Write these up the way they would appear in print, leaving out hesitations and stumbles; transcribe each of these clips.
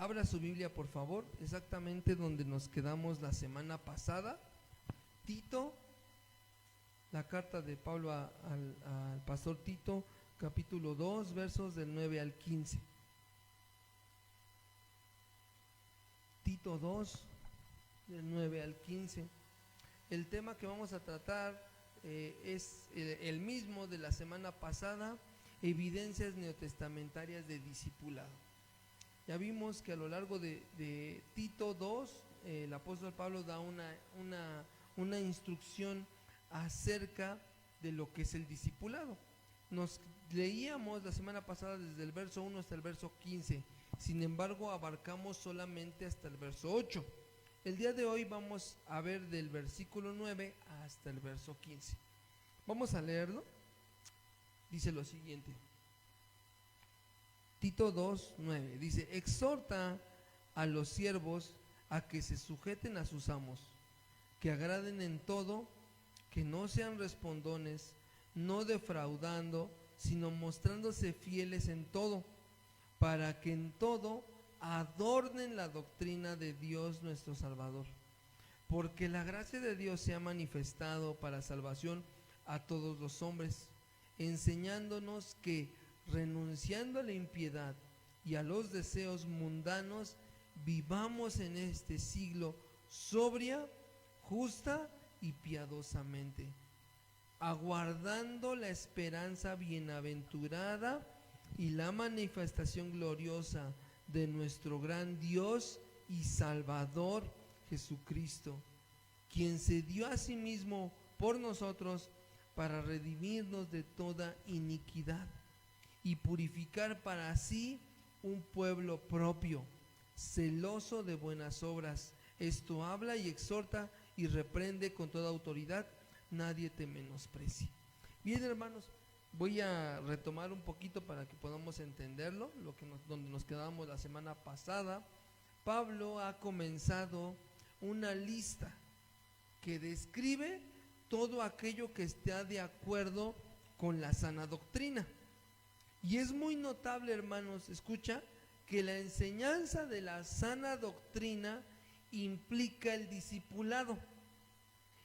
Abra su Biblia, por favor, exactamente donde nos quedamos la semana pasada. Tito, la carta de Pablo al pastor Tito, capítulo 2, versos del 9 al 15. Tito 2, del 9 al 15. El tema que vamos a tratar es el mismo de la semana pasada, evidencias neotestamentarias de discipulado. Ya vimos que a lo largo de Tito 2, el apóstol Pablo da una instrucción acerca de lo que es el discipulado. Nos leíamos la semana pasada desde el verso 1 hasta el verso 15, sin embargo abarcamos solamente hasta el verso 8. El día de hoy vamos a ver del versículo 9 hasta el verso 15. Vamos a leerlo. Dice lo siguiente. Tito 2, 9, dice: exhorta a los siervos a que se sujeten a sus amos, que agraden en todo, que no sean respondones, no defraudando, sino mostrándose fieles en todo, para que en todo adornen la doctrina de Dios nuestro Salvador. Porque la gracia de Dios se ha manifestado para salvación a todos los hombres, enseñándonos que, renunciando a la impiedad y a los deseos mundanos, vivamos en este siglo sobria, justa y piadosamente, aguardando la esperanza bienaventurada y la manifestación gloriosa de nuestro gran Dios y Salvador Jesucristo, quien se dio a sí mismo por nosotros para redimirnos de toda iniquidad y purificar para sí un pueblo propio, celoso de buenas obras. Esto habla y exhorta y reprende con toda autoridad, nadie te menosprecie. Bien, hermanos, voy a retomar un poquito para que podamos entenderlo, donde nos quedamos la semana pasada. Pablo ha comenzado una lista que describe todo aquello que está de acuerdo con la sana doctrina. Y es muy notable, hermanos, escucha, que la enseñanza de la sana doctrina implica el discipulado.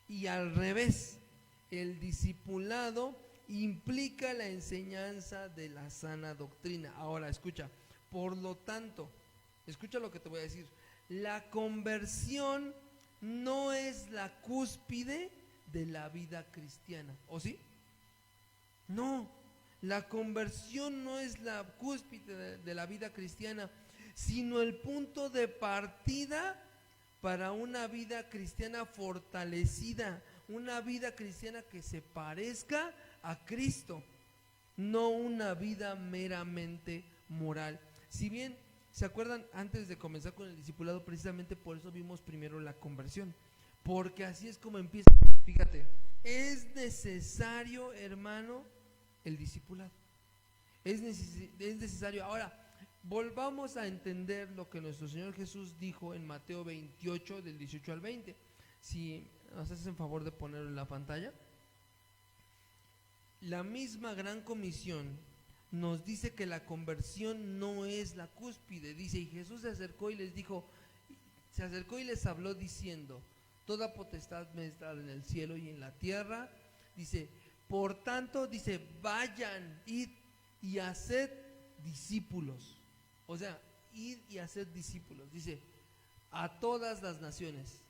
Y al revés, el discipulado implica la enseñanza de la sana doctrina. Ahora, escucha, por lo tanto, escucha lo que te voy a decir. La conversión no es la cúspide de la vida cristiana, ¿o sí? No, la conversión no es la cúspide de la vida cristiana, sino el punto de partida para una vida cristiana fortalecida, una vida cristiana que se parezca a Cristo, no una vida meramente moral. Si bien, ¿se acuerdan? Antes de comenzar con el discipulado, precisamente por eso vimos primero la conversión, porque así es como empieza. Fíjate, es necesario, hermano, el discipulado. Es necesario. Ahora, volvamos a entender lo que nuestro Señor Jesús dijo en Mateo 28, del 18 al 20. Si nos hacen favor de ponerlo en la pantalla. La misma gran comisión nos dice que la conversión no es la cúspide. Dice, y Jesús se acercó y les habló diciendo: toda potestad me es dada en el cielo y en la tierra. Dice, por tanto, dice, vayan, id y haced discípulos. O sea, id y haced discípulos. Dice, a todas las naciones,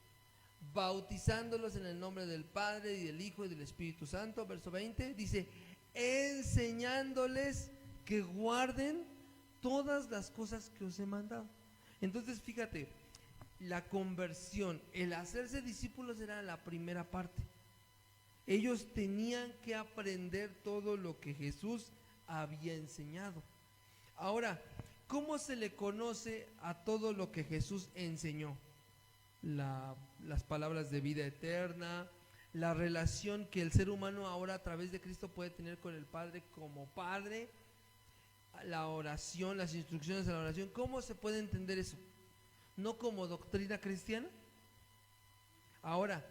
bautizándolos en el nombre del Padre y del Hijo y del Espíritu Santo. Verso 20, dice, enseñándoles que guarden todas las cosas que os he mandado. Entonces, fíjate, la conversión, el hacerse discípulos era la primera parte. Ellos tenían que aprender todo lo que Jesús había enseñado. Ahora, ¿cómo se le conoce a todo lo que Jesús enseñó? Las palabras de vida eterna, la relación que el ser humano ahora a través de Cristo puede tener con el Padre como Padre, la oración, las instrucciones de la oración. ¿Cómo se puede entender eso? ¿No como doctrina cristiana? Ahora,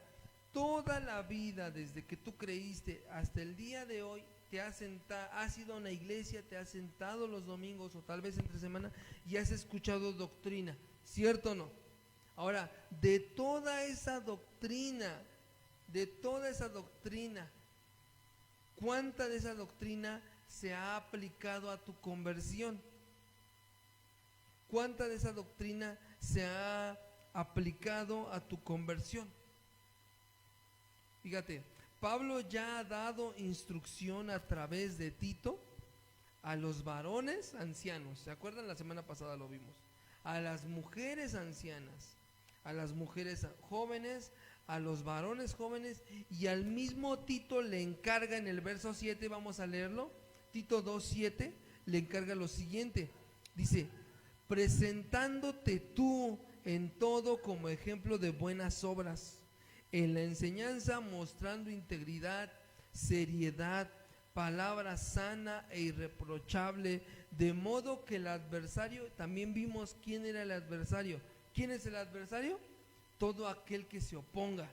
toda la vida desde que tú creíste hasta el día de hoy, has ido a una iglesia, te has sentado los domingos o tal vez entre semana y has escuchado doctrina, ¿cierto o no? Ahora, de toda esa doctrina, ¿cuánta de esa doctrina se ha aplicado a tu conversión? ¿Cuánta de esa doctrina se ha aplicado a tu conversión? Fíjate, Pablo ya ha dado instrucción a través de Tito a los varones ancianos. ¿Se acuerdan? La semana pasada lo vimos. A las mujeres ancianas, a las mujeres jóvenes, a los varones jóvenes, y al mismo Tito le encarga en el verso 7, vamos a leerlo, Tito 2:7, le encarga lo siguiente, dice: presentándote tú en todo como ejemplo de buenas obras, en la enseñanza mostrando integridad, seriedad, palabra sana e irreprochable, de modo que el adversario, también vimos quién era el adversario. ¿Quién es el adversario? Todo aquel que se oponga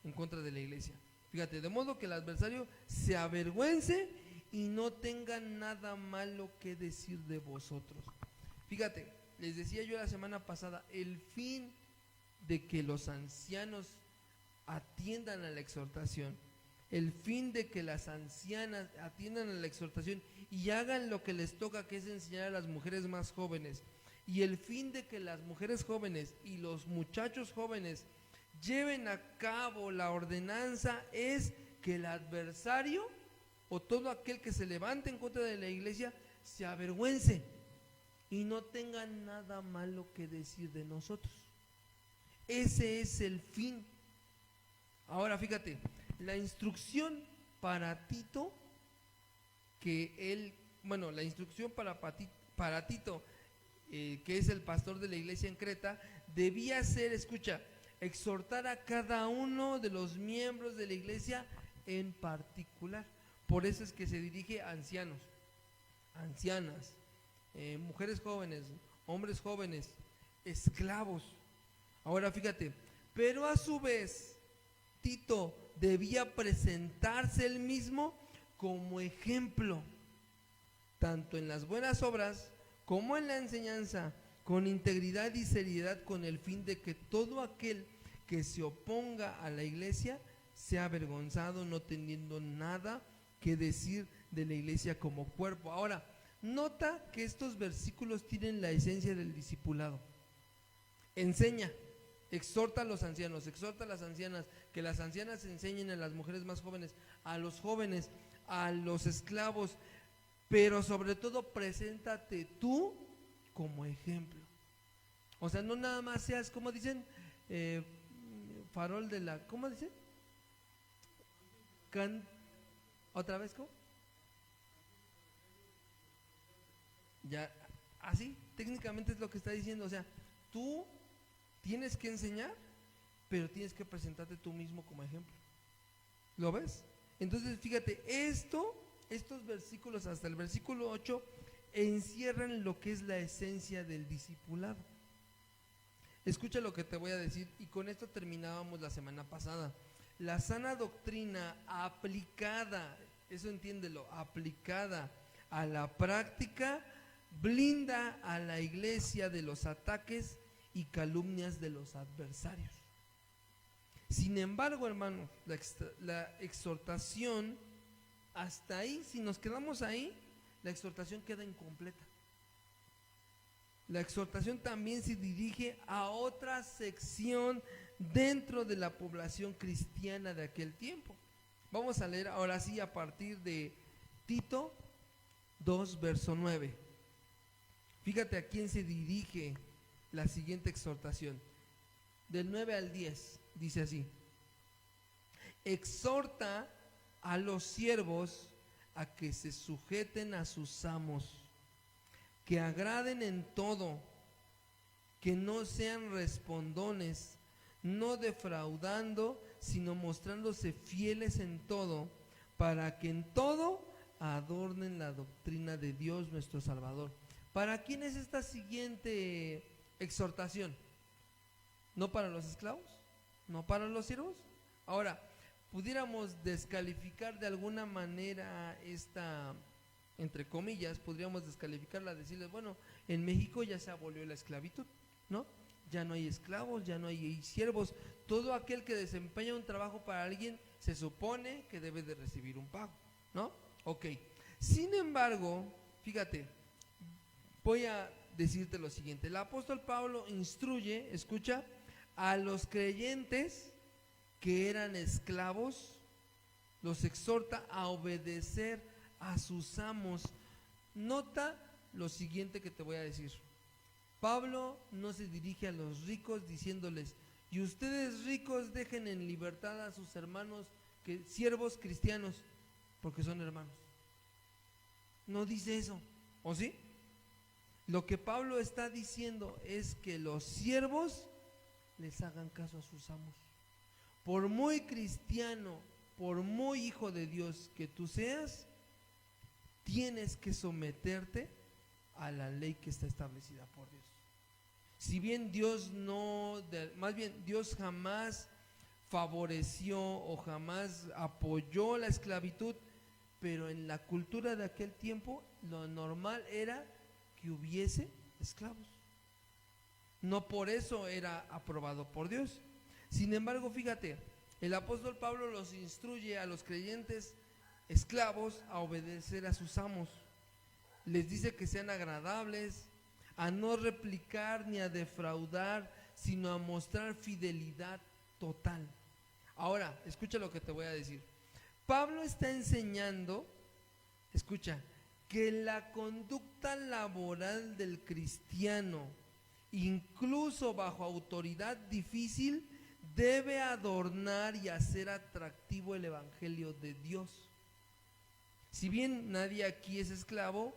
en contra de la iglesia. Fíjate, de modo que el adversario se avergüence y no tenga nada malo que decir de vosotros. Fíjate, les decía yo la semana pasada, el fin de que los ancianos atiendan a la exhortación, el fin de que las ancianas atiendan a la exhortación y hagan lo que les toca, que es enseñar a las mujeres más jóvenes, y el fin de que las mujeres jóvenes y los muchachos jóvenes lleven a cabo la ordenanza, es que el adversario o todo aquel que se levante en contra de la iglesia se avergüence y no tenga nada malo que decir de nosotros. Ese es el fin. Ahora fíjate, la instrucción para Tito, la instrucción para Tito, que es el pastor de la iglesia en Creta, debía ser, escucha, exhortar a cada uno de los miembros de la iglesia en particular. Por eso es que se dirige a ancianos, ancianas, mujeres jóvenes, hombres jóvenes, esclavos. Ahora fíjate, pero a su vez Tito debía presentarse él mismo como ejemplo, tanto en las buenas obras como en la enseñanza, con integridad y seriedad, con el fin de que todo aquel que se oponga a la iglesia sea avergonzado, no teniendo nada que decir de la iglesia como cuerpo. Ahora, nota que estos versículos tienen la esencia del discipulado. Enseña, exhorta a los ancianos, exhorta a las ancianas, que las ancianas enseñen a las mujeres más jóvenes, a los jóvenes, a los esclavos, pero sobre todo preséntate tú como ejemplo. O sea, no nada más seas, como dicen, farol de la, ¿cómo dicen? ¿Otra vez cómo? Ya, así, técnicamente es lo que está diciendo. O sea, tú tienes que enseñar, pero tienes que presentarte tú mismo como ejemplo. ¿Lo ves? Entonces, fíjate, estos versículos hasta el versículo 8 encierran lo que es la esencia del discipulado. Escucha lo que te voy a decir, y con esto terminábamos la semana pasada. La sana doctrina aplicada, eso entiéndelo, aplicada a la práctica, blinda a la iglesia de los ataques y calumnias de los adversarios. Sin embargo, hermanos, la exhortación, hasta ahí, si nos quedamos ahí, la exhortación queda incompleta. La exhortación también se dirige a otra sección dentro de la población cristiana de aquel tiempo. Vamos a leer ahora sí a partir de Tito 2, verso 9. Fíjate a quién se dirige la siguiente exhortación. Del 9 al 10, dice así: exhorta a los siervos a que se sujeten a sus amos, que agraden en todo, que no sean respondones, no defraudando, sino mostrándose fieles en todo, para que en todo adornen la doctrina de Dios nuestro Salvador. ¿Para quién es esta siguiente exhortación? ¿No para los esclavos? ¿No para los siervos? Ahora, pudiéramos descalificar de alguna manera esta, entre comillas, podríamos descalificarla, decirles, bueno, en México ya se abolió la esclavitud, ¿no? Ya no hay esclavos, ya no hay siervos. Todo aquel que desempeña un trabajo para alguien se supone que debe de recibir un pago, ¿no? Ok. Sin embargo, fíjate, voy a decirte lo siguiente. El apóstol Pablo instruye, escucha, a los creyentes que eran esclavos, los exhorta a obedecer a sus amos. Nota lo siguiente que te voy a decir. Pablo no se dirige a los ricos diciéndoles, y ustedes ricos dejen en libertad a sus hermanos, siervos cristianos, porque son hermanos. No dice eso, ¿o sí? Lo que Pablo está diciendo es que los siervos les hagan caso a sus amos. Por muy cristiano, por muy hijo de Dios que tú seas, tienes que someterte a la ley que está establecida por Dios. Si bien Dios más bien Dios jamás favoreció o jamás apoyó la esclavitud, pero en la cultura de aquel tiempo lo normal era que hubiese esclavos. No por eso era aprobado por Dios. Sin embargo, fíjate, el apóstol Pablo los instruye a los creyentes esclavos a obedecer a sus amos. Les dice que sean agradables, a no replicar ni a defraudar, sino a mostrar fidelidad total. Ahora, escucha lo que te voy a decir. Pablo está enseñando, escucha, que la conducta laboral del cristiano, incluso bajo autoridad difícil, debe adornar y hacer atractivo el evangelio de Dios. Si bien nadie aquí es esclavo,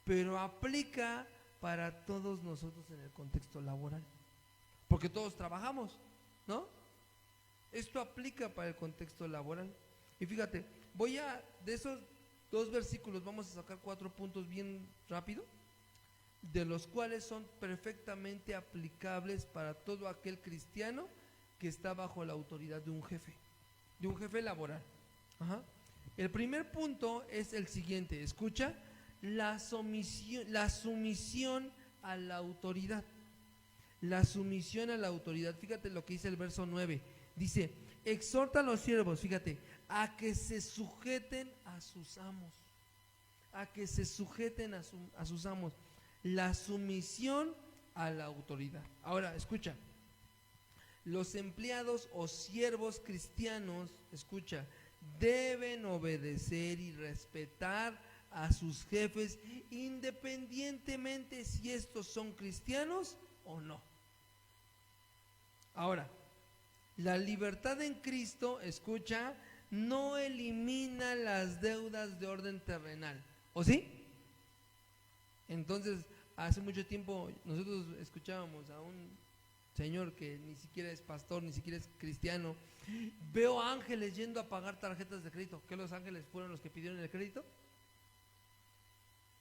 pero aplica para todos nosotros en el contexto laboral, porque todos trabajamos, ¿no? Esto aplica para el contexto laboral. Y fíjate, de esos 2 versículos vamos a sacar 4 puntos bien rápido, de los cuales son perfectamente aplicables para todo aquel cristiano que está bajo la autoridad de un jefe laboral. Ajá. El primer punto es el siguiente, escucha, la sumisión a la autoridad. La sumisión a la autoridad. Fíjate lo que dice el verso 9. Dice, exhorta a los siervos, fíjate, a que se sujeten a sus amos. A que se sujeten a sus amos. La sumisión a la autoridad. Ahora, escucha, los empleados o siervos cristianos, escucha, deben obedecer y respetar a sus jefes, independientemente si estos son cristianos o no. Ahora, la libertad en Cristo, escucha, no elimina las deudas de orden terrenal, ¿o sí? Entonces, hace mucho tiempo nosotros escuchábamos a un señor que ni siquiera es pastor, ni siquiera es cristiano. Veo ángeles yendo a pagar tarjetas de crédito. ¿Qué, los ángeles fueron los que pidieron el crédito?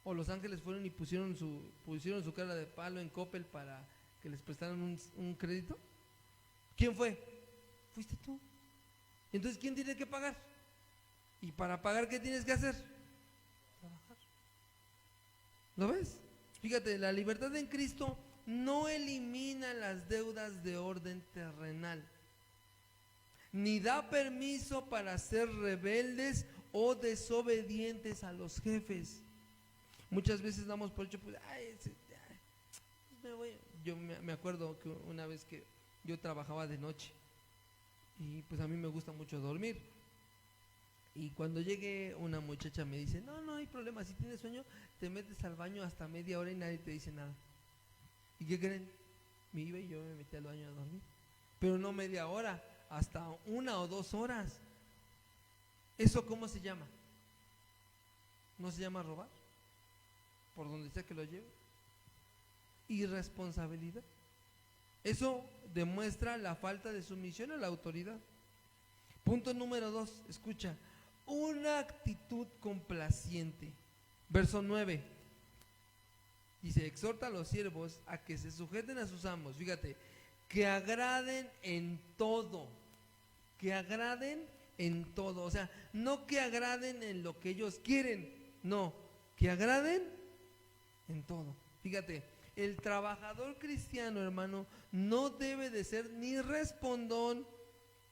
¿O los ángeles fueron y pusieron su cara de palo en Coppel para que les prestaran un crédito? ¿Quién fue? Fuiste tú. Entonces, ¿quién tiene que pagar? Y para pagar, ¿qué tienes que hacer? Trabajar. ¿Lo ves? Fíjate, la libertad en Cristo no elimina las deudas de orden terrenal, ni da permiso para ser rebeldes o desobedientes a los jefes. Muchas veces damos por hecho, pues, yo me acuerdo que una vez que yo trabajaba de noche y pues a mí me gusta mucho dormir, y cuando llegué una muchacha me dice, no hay problema, si tienes sueño te metes al baño hasta media hora y nadie te dice nada. ¿Y qué creen? Me iba y yo me metí al baño a dormir, pero no media hora, hasta 1 o 2 horas. ¿Eso cómo se llama? ¿No se llama robar? Por donde sea que lo lleve. Irresponsabilidad. Eso demuestra la falta de sumisión a la autoridad. Punto número 2, escucha, una actitud complaciente. Verso 9 dice, exhorta a los siervos a que se sujeten a sus amos, fíjate, que agraden en todo, que agraden en todo. O sea, no que agraden en lo que ellos quieren, no, que agraden en todo. Fíjate, el trabajador cristiano, hermano, no debe de ser ni respondón,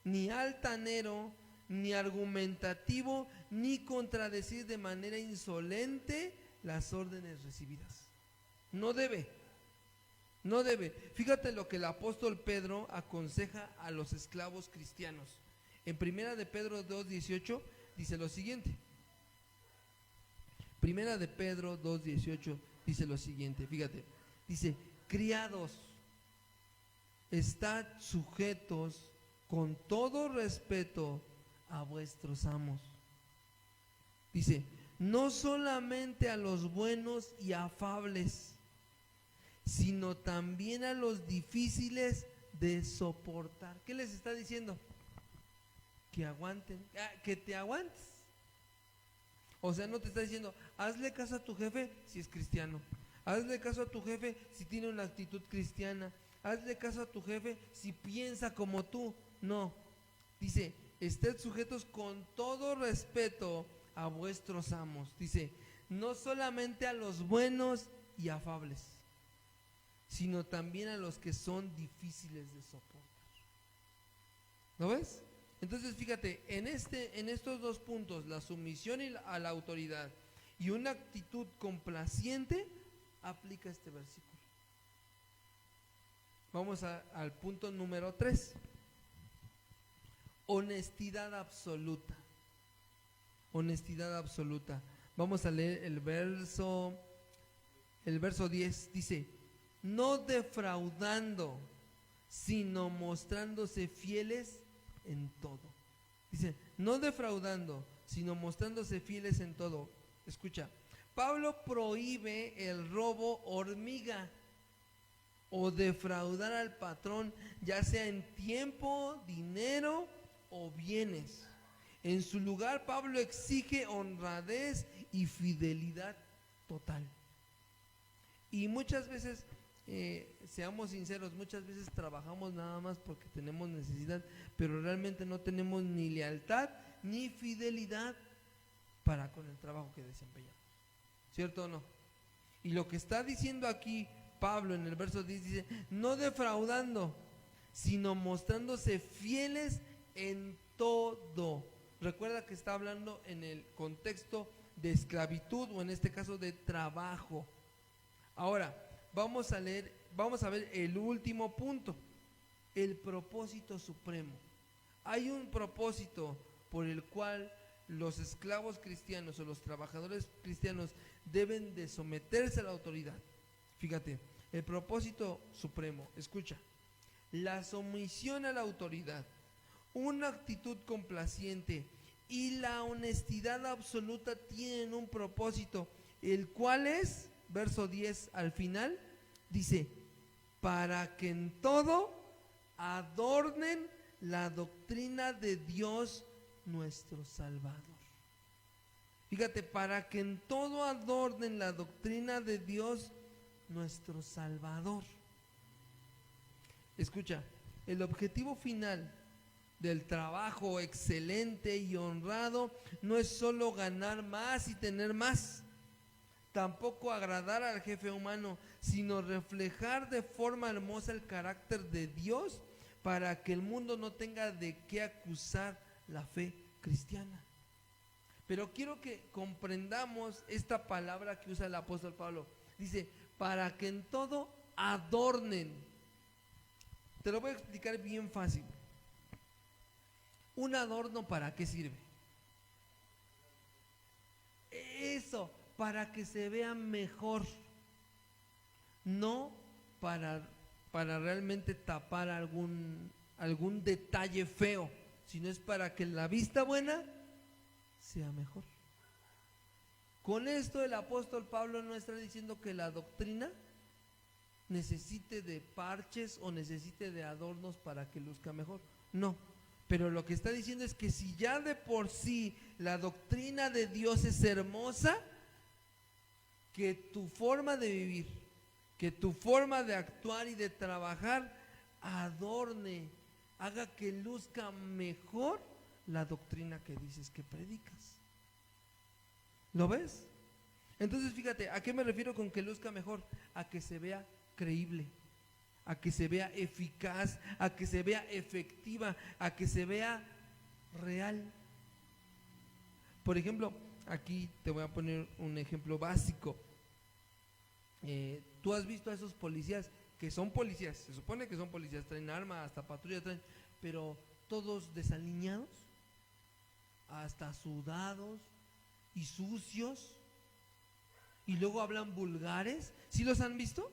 ni altanero, ni argumentativo, ni contradecir de manera insolente las órdenes recibidas. No debe. No debe. Fíjate lo que el apóstol Pedro aconseja a los esclavos cristianos. En Primera de Pedro 2:18 dice lo siguiente. Primera de Pedro 2:18 dice lo siguiente, fíjate. Dice, criados, estad sujetos con todo respeto a vuestros amos. Dice, no solamente a los buenos y afables, sino también a los difíciles de soportar. ¿Qué les está diciendo? Que aguanten, que te aguantes. O sea, no te está diciendo, hazle caso a tu jefe si es cristiano, hazle caso a tu jefe si tiene una actitud cristiana, hazle caso a tu jefe si piensa como tú. No, dice, estén sujetos con todo respeto a vuestros amos. Dice, no solamente a los buenos y afables, sino también a los que son difíciles de soportar. ¿Lo ves? Entonces fíjate, en estos dos puntos, la sumisión a la autoridad y una actitud complaciente, aplica este versículo. Vamos al punto número 3. Honestidad absoluta. Honestidad absoluta. Vamos a leer el verso 10. Dice, no defraudando, sino mostrándose fieles en todo. Dice, no defraudando, sino mostrándose fieles en todo. Escucha, Pablo prohíbe el robo hormiga o defraudar al patrón, ya sea en tiempo, dinero o bienes. En su lugar, Pablo exige honradez y fidelidad total. Y muchas veces, seamos sinceros, muchas veces trabajamos nada más porque tenemos necesidad, pero realmente no tenemos ni lealtad ni fidelidad para con el trabajo que desempeñamos. ¿Cierto o no? Y lo que está diciendo aquí Pablo en el verso 10 dice, no defraudando, sino mostrándose fieles en todo. Recuerda que está hablando en el contexto de esclavitud o en este caso de trabajo. Ahora, vamos a ver el último punto, el propósito supremo. Hay un propósito por el cual los esclavos cristianos o los trabajadores cristianos deben de someterse a la autoridad. Fíjate, el propósito supremo, escucha, la sumisión a la autoridad, una actitud complaciente y la honestidad absoluta tienen un propósito, el cual es, verso 10 al final, dice, para que en todo adornen la doctrina de Dios nuestro Salvador. Fíjate, para que en todo adornen la doctrina de Dios nuestro Salvador. Escucha, el objetivo final del trabajo excelente y honrado no es solo ganar más y tener más, tampoco agradar al jefe humano, sino reflejar de forma hermosa el carácter de Dios para que el mundo no tenga de qué acusar la fe cristiana. Pero quiero que comprendamos esta palabra que usa el apóstol Pablo. Dice, para que en todo adornen. Te lo voy a explicar bien fácil. ¿Un adorno para qué sirve? Eso, para que se vea mejor. No para realmente tapar algún detalle feo, sino es para que la vista buena sea mejor. Con esto el apóstol Pablo no está diciendo que la doctrina necesite de parches o necesite de adornos para que luzca mejor. No, pero lo que está diciendo es que si ya de por sí la doctrina de Dios es hermosa, que tu forma de vivir, que tu forma de actuar y de trabajar adorne, haga que luzca mejor la doctrina que dices que predicas. ¿Lo ves? Entonces fíjate, ¿a qué me refiero con que luzca mejor? A que se vea creíble, a que se vea eficaz, a que se vea efectiva, a que se vea real. Por ejemplo, aquí te voy a poner un ejemplo básico. Tú has visto a esos policías que son policías, se supone que son policías, traen armas, hasta patrulla traen, pero todos desaliñados, hasta sudados y sucios, y luego hablan vulgares. ¿Sí los han visto?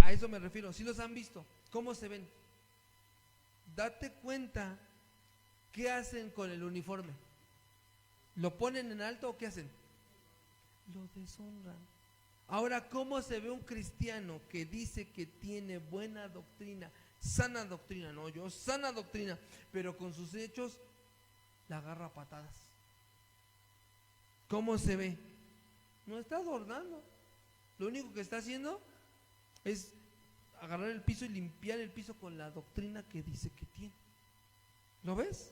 A eso me refiero, ¿sí los han visto? ¿Cómo se ven? Date cuenta qué hacen con el uniforme. ¿Lo ponen en alto o qué hacen? Lo deshonran. Ahora, ¿cómo se ve un cristiano que dice que tiene buena doctrina, sana doctrina, no yo, sana doctrina, pero con sus hechos la agarra a patadas? ¿Cómo se ve? No está adornando. Lo único que está haciendo es agarrar el piso y limpiar el piso con la doctrina que dice que tiene. ¿Lo ves?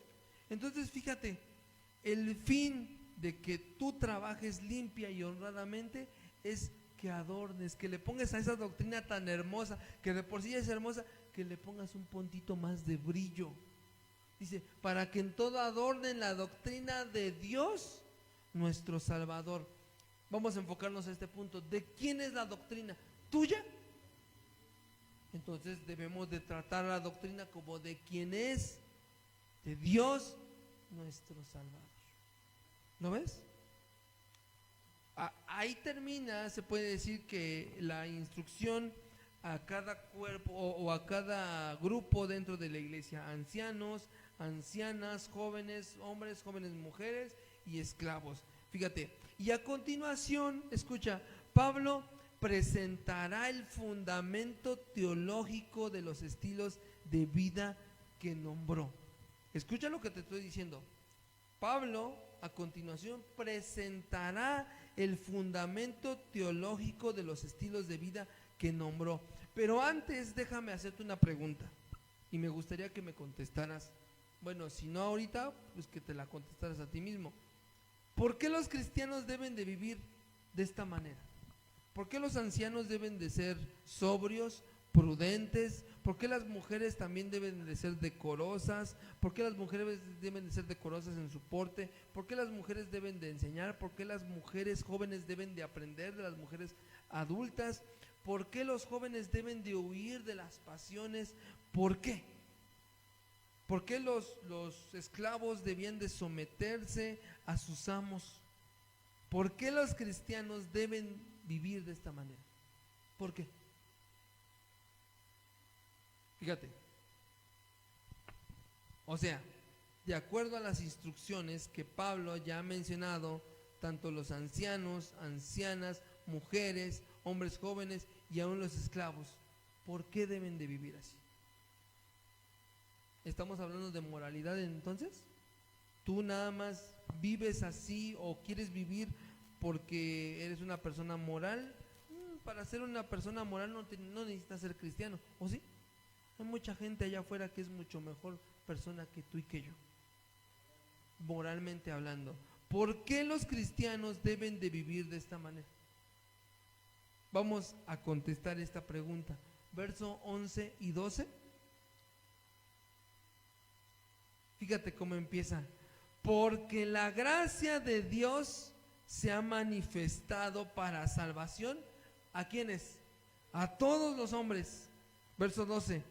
Entonces fíjate, el fin de que tú trabajes limpia y honradamente es que adornes, que le pongas a esa doctrina tan hermosa, que de por sí es hermosa, que le pongas un puntito más de brillo. Dice, para que en todo adornen la doctrina de Dios, nuestro Salvador. Vamos a enfocarnos a este punto. ¿De quién es la doctrina? ¿Tuya? Entonces debemos de tratar la doctrina como de quien es, de Dios, nuestro Salvador. ¿Lo ves? Ahí termina, se puede decir que la instrucción a cada cuerpo o a cada grupo dentro de la iglesia, ancianos, ancianas, jóvenes, hombres, jóvenes mujeres y esclavos. Fíjate, y a continuación, escucha, Pablo presentará el fundamento teológico de los estilos de vida que nombró. Escucha lo que te estoy diciendo. Pablo a continuación presentará el fundamento teológico de los estilos de vida que nombró. Pero antes déjame hacerte una pregunta y me gustaría que me contestaras. Bueno, si no ahorita, pues que te la contestaras a ti mismo. ¿Por qué los cristianos deben de vivir de esta manera? ¿Por qué los ancianos deben de ser sobrios, prudentes? ¿Por qué las mujeres también deben de ser decorosas? ¿Por qué las mujeres deben de ser decorosas en su porte? ¿Por qué las mujeres deben de enseñar? ¿Por qué las mujeres jóvenes deben de aprender de las mujeres adultas? ¿Por qué los jóvenes deben de huir de las pasiones? ¿Por qué? ¿Por qué los esclavos debían de someterse a sus amos? ¿Por qué los cristianos deben vivir de esta manera? ¿Por qué? Fíjate, o sea, de acuerdo a las instrucciones que Pablo ya ha mencionado, tanto los ancianos, ancianas, mujeres, hombres jóvenes y aún los esclavos, ¿por qué deben de vivir así? ¿Estamos hablando de moralidad entonces? ¿Tú nada más vives así o quieres vivir porque eres una persona moral? Para ser una persona moral no necesitas ser cristiano, ¿o sí? Hay mucha gente allá afuera que es mucho mejor persona que tú y que yo, moralmente hablando. ¿Por qué los cristianos deben de vivir de esta manera? Vamos a contestar esta pregunta. Verso 11 y 12. Fíjate cómo empieza. Porque la gracia de Dios se ha manifestado para salvación. ¿A quiénes? A todos los hombres. Verso 12.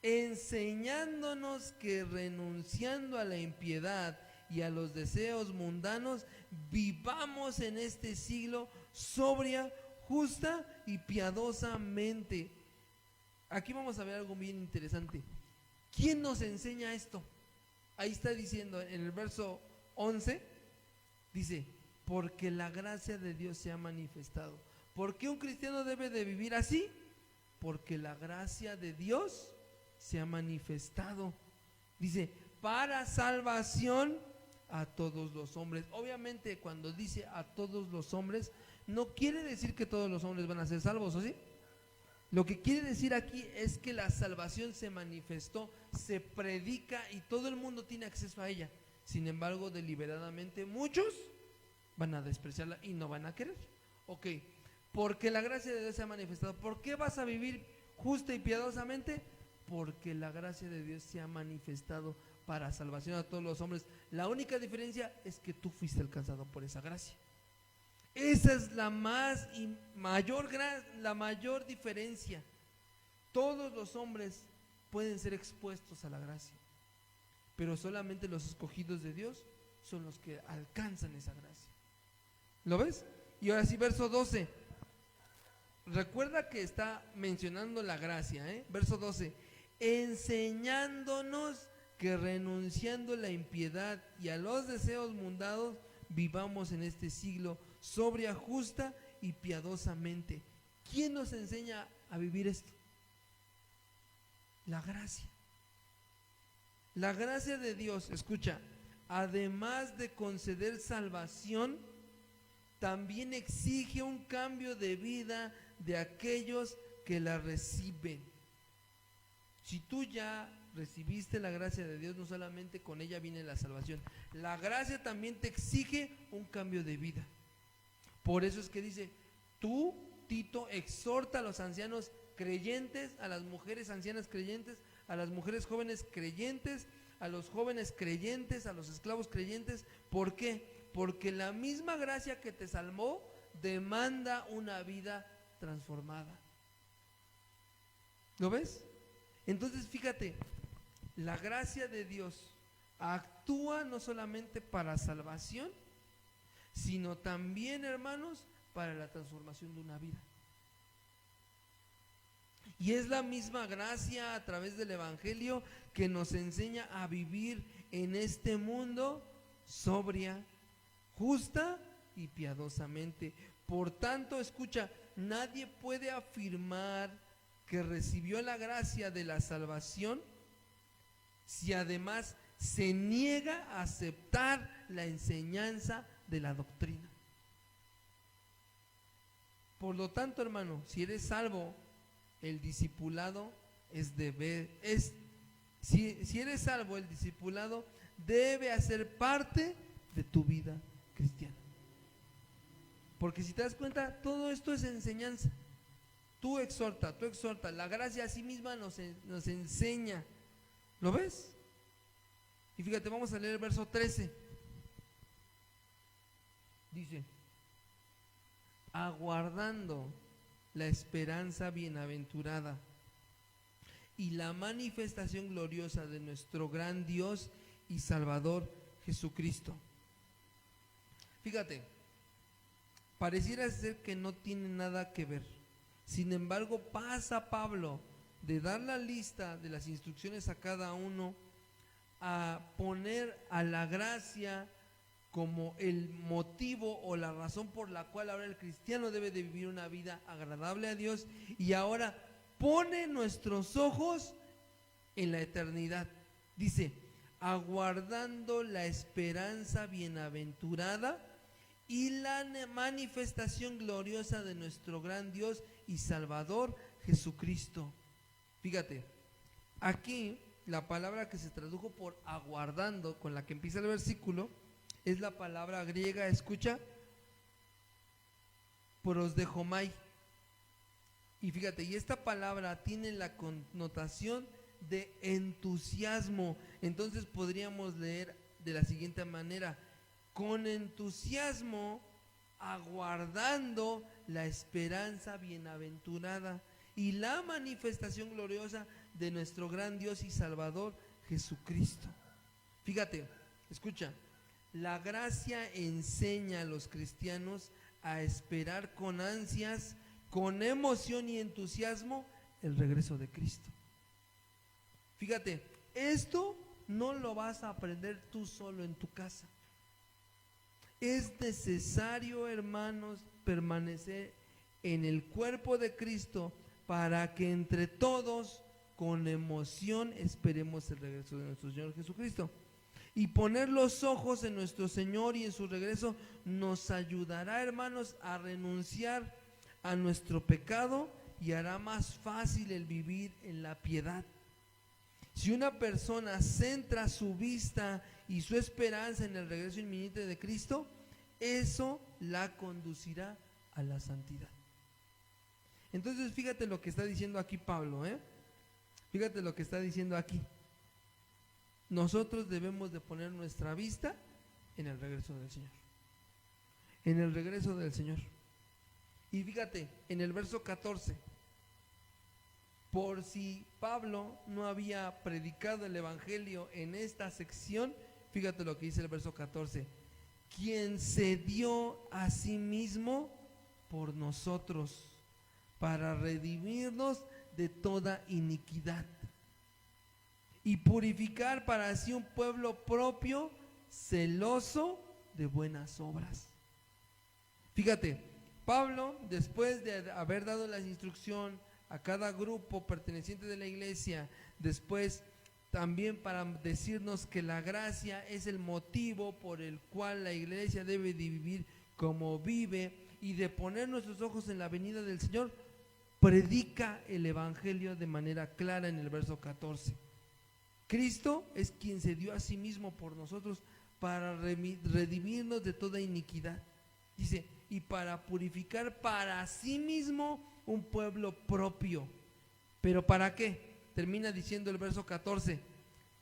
Enseñándonos que renunciando a la impiedad y a los deseos mundanos, vivamos en este siglo sobria, justa y piadosamente. Aquí vamos a ver algo bien interesante. ¿Quién nos enseña esto? Ahí está diciendo en el verso 11, dice, porque la gracia de Dios se ha manifestado. ¿Por qué un cristiano debe de vivir así? Porque la gracia de Dios se ha manifestado. Dice, para salvación a todos los hombres. Obviamente cuando dice a todos los hombres, no quiere decir que todos los hombres van a ser salvos, ¿o sí? Lo que quiere decir aquí es que la salvación se manifestó, se predica y todo el mundo tiene acceso a ella. Sin embargo, deliberadamente muchos van a despreciarla y no van a querer. Ok, porque la gracia de Dios se ha manifestado. ¿Por qué vas a vivir justa y piadosamente? Porque la gracia de Dios se ha manifestado para salvación a todos los hombres. La única diferencia es que tú fuiste alcanzado por esa gracia. Esa es la mayor diferencia. Todos los hombres pueden ser expuestos a la gracia, pero solamente los escogidos de Dios son los que alcanzan esa gracia. ¿Lo ves? Y ahora sí, verso 12. Recuerda que está mencionando la gracia, Verso 12. Enseñándonos que renunciando a la impiedad y a los deseos mundanos, vivamos en este siglo sobria, justa y piadosamente. ¿Quién nos enseña a vivir esto? La gracia. La gracia de Dios, escucha, además de conceder salvación, también exige un cambio de vida de aquellos que la reciben. Si tú ya recibiste la gracia de Dios, no solamente con ella viene la salvación, la gracia también te exige un cambio de vida. Por eso es que dice, tú, Tito, exhorta a los ancianos creyentes, a las mujeres ancianas creyentes, a las mujeres jóvenes creyentes, a los jóvenes creyentes, a los esclavos creyentes. ¿Por qué? Porque la misma gracia que te salvó demanda una vida transformada. ¿Lo ves? Entonces fíjate, la gracia de Dios actúa no solamente para salvación, sino también, hermanos, para la transformación de una vida. Y es la misma gracia a través del Evangelio que nos enseña a vivir en este mundo sobria, justa y piadosamente. Por tanto, escucha, nadie puede afirmar que recibió la gracia de la salvación si además se niega a aceptar la enseñanza de la doctrina. Por lo tanto, hermano, si eres salvo, el discipulado si eres salvo, el discipulado debe hacer parte de tu vida cristiana. Porque si te das cuenta, todo esto es enseñanza. Tú exhorta, la gracia a sí misma nos enseña. ¿Lo ves? Y fíjate, vamos a leer el verso 13. Dice, aguardando la esperanza bienaventurada y la manifestación gloriosa de nuestro gran Dios y Salvador Jesucristo. Fíjate, pareciera ser que no tiene nada que ver. Sin embargo, pasa Pablo de dar la lista de las instrucciones a cada uno a poner a la gracia como el motivo o la razón por la cual ahora el cristiano debe de vivir una vida agradable a Dios, y ahora pone nuestros ojos en la eternidad. Dice, aguardando la esperanza bienaventurada y la manifestación gloriosa de nuestro gran Dios y Salvador Jesucristo. Fíjate, aquí la palabra que se tradujo por aguardando, con la que empieza el versículo, es la palabra griega, escucha, prosdechomai. Y fíjate, y esta palabra tiene la connotación de entusiasmo. Entonces podríamos leer de la siguiente manera: con entusiasmo, aguardando la esperanza bienaventurada y la manifestación gloriosa de nuestro gran Dios y Salvador Jesucristo. Fíjate, escucha, la gracia enseña a los cristianos a esperar con ansias, con emoción y entusiasmo el regreso de Cristo. Fíjate, esto no lo vas a aprender tú solo en tu casa. Es necesario, hermanos, permanecer en el cuerpo de Cristo para que entre todos, con emoción, esperemos el regreso de nuestro Señor Jesucristo. Y poner los ojos en nuestro Señor y en su regreso nos ayudará, hermanos, a renunciar a nuestro pecado y hará más fácil el vivir en la piedad. Si una persona centra su vista y su esperanza en el regreso inminente de Cristo, eso la conducirá a la santidad. Entonces fíjate lo que está diciendo aquí Pablo, fíjate lo que está diciendo aquí. Nosotros debemos de poner nuestra vista en el regreso del Señor. En el regreso del Señor. Y fíjate, en el verso 14, por si Pablo no había predicado el evangelio en esta sección, fíjate lo que dice el verso 14: quien se dio a sí mismo por nosotros para redimirnos de toda iniquidad y purificar para sí un pueblo propio, celoso de buenas obras. Fíjate, Pablo, después de haber dado la instrucción a cada grupo perteneciente de la iglesia, después también para decirnos que la gracia es el motivo por el cual la iglesia debe de vivir como vive y de poner nuestros ojos en la venida del Señor, predica el evangelio de manera clara en el verso 14. Cristo es quien se dio a sí mismo por nosotros para redimirnos de toda iniquidad. Dice, y para purificar para sí mismo un pueblo propio. ¿Pero para qué? Termina diciendo el verso 14,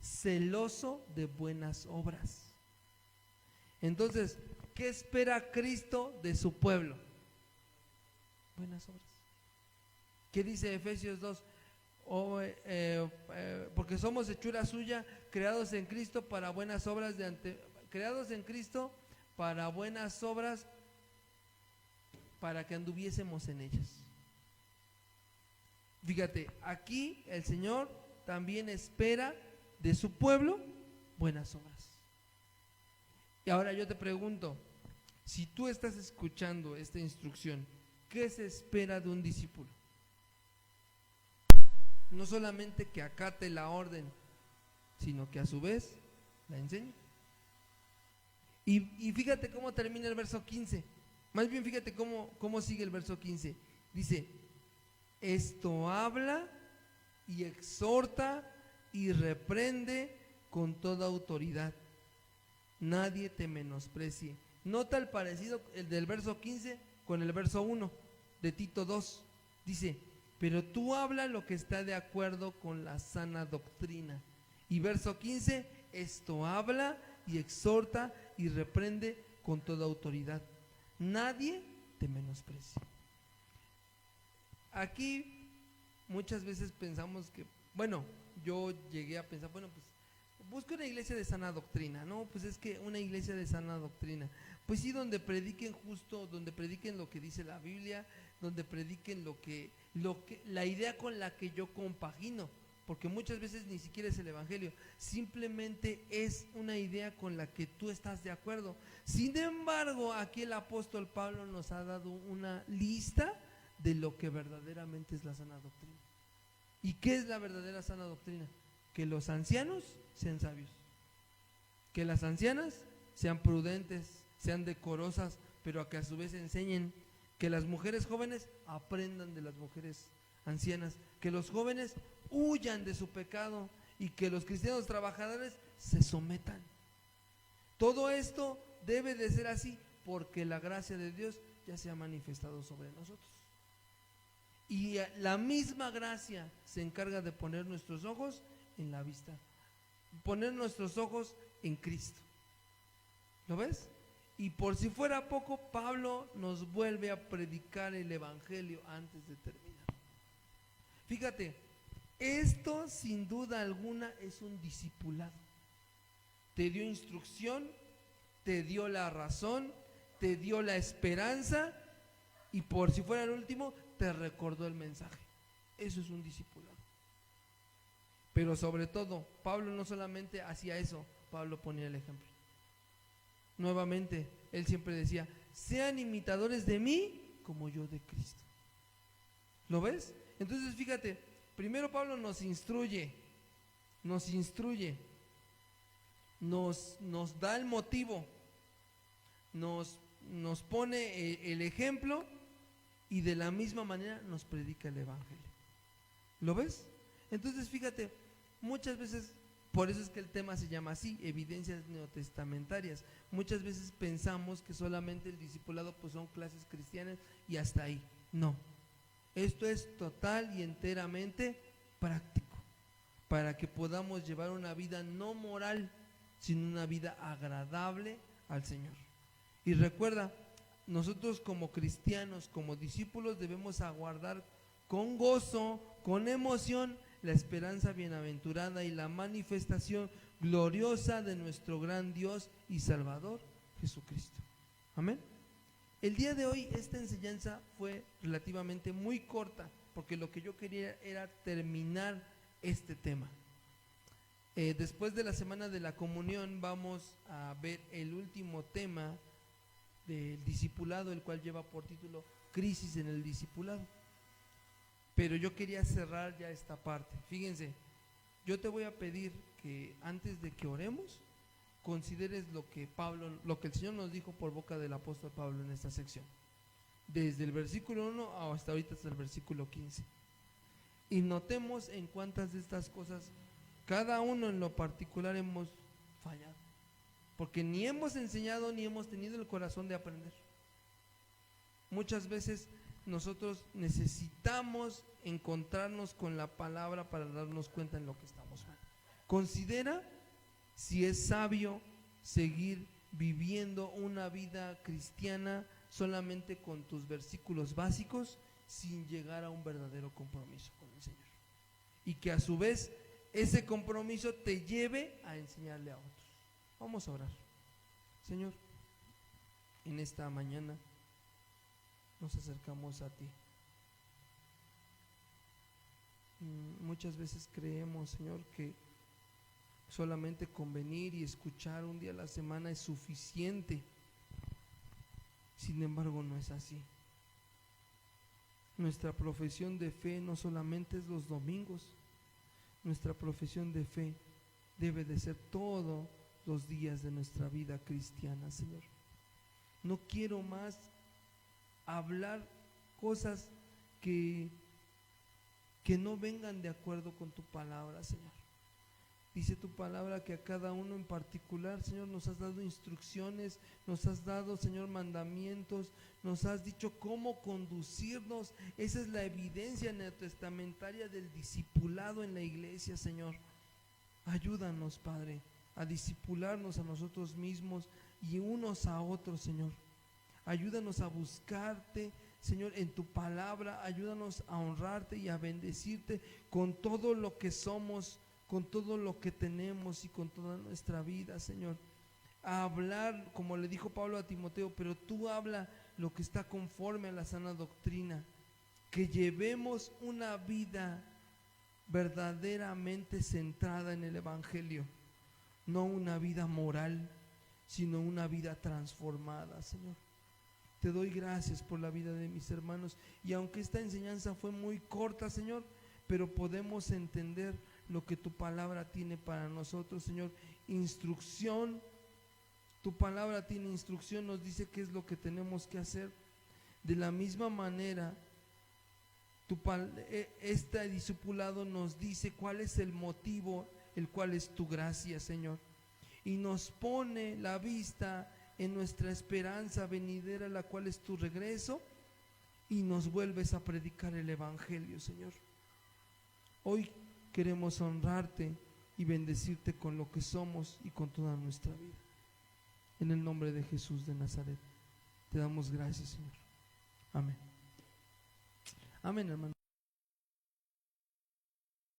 celoso de buenas obras. Entonces, ¿qué espera Cristo de su pueblo? Buenas obras. ¿Qué dice Efesios 2? Porque somos hechura suya, creados en Cristo para buenas obras creados en Cristo para buenas obras, para que anduviésemos en ellas. Fíjate, aquí el Señor también espera de su pueblo buenas obras. Y ahora yo te pregunto, si tú estás escuchando esta instrucción, ¿qué se espera de un discípulo? No solamente que acate la orden, sino que a su vez la enseñe. Y fíjate cómo termina el verso 15. Más bien fíjate cómo sigue el verso 15. Dice, esto habla y exhorta y reprende con toda autoridad. Nadie te menosprecie. Nota el parecido el del verso 15 con el verso 1 de Tito 2. Dice, pero tú habla lo que está de acuerdo con la sana doctrina. Y verso 15, esto habla y exhorta y reprende con toda autoridad. Nadie te menosprecia. Aquí muchas veces pensamos que, bueno, yo llegué a pensar, bueno, pues busco una iglesia de sana doctrina, ¿no? Pues es que una iglesia de sana doctrina, pues sí, donde prediquen justo, donde prediquen lo que dice la Biblia, donde prediquen la idea con la que yo compagino, porque muchas veces ni siquiera es el evangelio, simplemente es una idea con la que tú estás de acuerdo. Sin embargo, aquí el apóstol Pablo nos ha dado una lista de lo que verdaderamente es la sana doctrina. ¿Y qué es la verdadera sana doctrina? Que los ancianos sean sabios, que las ancianas sean prudentes, sean decorosas, pero que a su vez enseñen, que las mujeres jóvenes aprendan de las mujeres ancianas, que los jóvenes huyan de su pecado y que los cristianos trabajadores se sometan. Todo esto debe de ser así porque la gracia de Dios ya se ha manifestado sobre nosotros. Y la misma gracia se encarga de poner nuestros ojos en la vista, poner nuestros ojos en Cristo. ¿Lo ves? Y por si fuera poco, Pablo nos vuelve a predicar el evangelio antes de terminar. Fíjate, esto sin duda alguna es un discipulado. Te dio instrucción, te dio la razón, te dio la esperanza y por si fuera el último, te recordó el mensaje. Eso es un discipulado. Pero sobre todo, Pablo no solamente hacía eso, Pablo ponía el ejemplo. Nuevamente, él siempre decía, sean imitadores de mí como yo de Cristo. ¿Lo ves? Entonces fíjate, primero Pablo nos instruye, nos da el motivo, nos pone el ejemplo y de la misma manera nos predica el Evangelio. ¿Lo ves? Entonces fíjate, muchas veces, por eso es que el tema se llama así, evidencias neotestamentarias. Muchas veces pensamos que solamente el discipulado pues son clases cristianas y hasta ahí. No, esto es total y enteramente práctico, para que podamos llevar una vida no moral, sino una vida agradable al Señor. Y recuerda, nosotros como cristianos, como discípulos, debemos aguardar con gozo, con emoción, la esperanza bienaventurada y la manifestación gloriosa de nuestro gran Dios y Salvador, Jesucristo. Amén. El día de hoy esta enseñanza fue relativamente muy corta, porque lo que yo quería era terminar este tema. Después de la semana de la comunión vamos a ver el último tema del discipulado, el cual lleva por título Crisis en el discipulado. Pero yo quería cerrar ya esta parte. Fíjense, yo te voy a pedir que antes de que oremos, consideres lo que el Señor nos dijo por boca del apóstol Pablo en esta sección. Desde el versículo 1 hasta ahorita hasta el versículo 15. Y notemos en cuántas de estas cosas cada uno en lo particular hemos fallado. Porque ni hemos enseñado ni hemos tenido el corazón de aprender. Muchas veces nosotros necesitamos encontrarnos con la palabra para darnos cuenta en lo que estamos mal. Considera si es sabio seguir viviendo una vida cristiana solamente con tus versículos básicos, sin llegar a un verdadero compromiso con el Señor. Y que a su vez ese compromiso te lleve a enseñarle a otros. Vamos a orar. Señor, en esta mañana nos acercamos a ti. Muchas veces creemos, Señor, que solamente con venir y escuchar un día a la semana es suficiente. Sin embargo, no es así. Nuestra profesión de fe no solamente es los domingos. Nuestra profesión de fe debe de ser todos los días de nuestra vida cristiana, Señor. No quiero más hablar cosas que no vengan de acuerdo con tu palabra, Señor. Dice tu palabra que a cada uno en particular, Señor, nos has dado instrucciones, nos has dado, Señor, mandamientos, nos has dicho cómo conducirnos. Esa es la evidencia neotestamentaria del discipulado en la iglesia, Señor. Ayúdanos, Padre, a discipularnos a nosotros mismos y unos a otros, Señor. Ayúdanos a buscarte, Señor, en tu palabra. Ayúdanos a honrarte y a bendecirte con todo lo que somos, con todo lo que tenemos y con toda nuestra vida, Señor. A hablar, como le dijo Pablo a Timoteo, pero tú habla lo que está conforme a la sana doctrina. Que llevemos una vida verdaderamente centrada en el Evangelio. No una vida moral, sino una vida transformada, Señor. Te doy gracias por la vida de mis hermanos. Y aunque esta enseñanza fue muy corta, Señor, pero podemos entender lo que tu palabra tiene para nosotros, Señor. Instrucción, tu palabra tiene instrucción, nos dice qué es lo que tenemos que hacer. De la misma manera, este discipulado nos dice cuál es el motivo, el cual es tu gracia, Señor. Y nos pone la vista en nuestra esperanza venidera, la cual es tu regreso, y nos vuelves a predicar el Evangelio, Señor. Hoy queremos honrarte y bendecirte con lo que somos y con toda nuestra vida. En el nombre de Jesús de Nazaret, te damos gracias, Señor. Amén. Amén, hermano.